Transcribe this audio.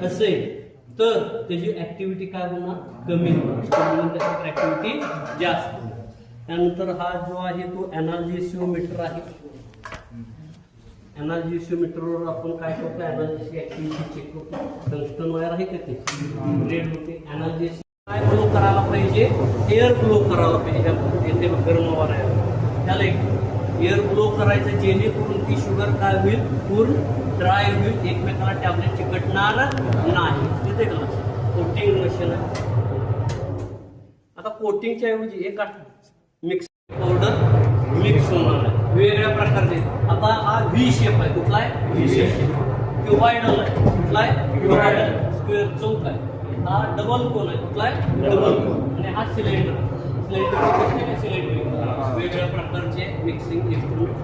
असेल तर त्याची ऍक्टिव्हिटी काय होणार, कमी होणार, ऍक्टिव्हिटी जास्त होणार. त्यानंतर हा जो आहे तो एनार्जिशिओमीटर आहे. एनार्जिशिओमीटरवर आपण काय करतो, एनार्जी ऍक्टिव्हिटी चेक करतो. टंगस्टन वायर आहे का ते रेड होते. एनार्जी काय ग्लो करायला पाहिजे, एअर ग्लो करायला पाहिजे. येथे गरम वारा आहे त्याला एअर ग्लो करायचं, जेणेकरून ती शुगर काय होईल, पूर्ण ड्राय होईल, एकमेकाला टॅबलेट चिकटणार नाही. तिथे कोटिंग मशीन आहे. आता कोटिंगच्या ऐवजी एक मिक्स पावडर मिक्स होणार आहे वेगवेगळ्या प्रकारचे. आता हा व्ही शेप आहे, कुठला आहे व्ही शेप. क्युबायडल आहे, कुठला आहे क्युबायडल. स्क्वेअर चौक आहे. हा डबल कोन आहे, कुठला आहे डबल कोन. आणि हा सिलेंडर. सिलेंडर वेगवेगळ्या प्रकारचे मिक्सिंग इन्स्ट्रुमेंट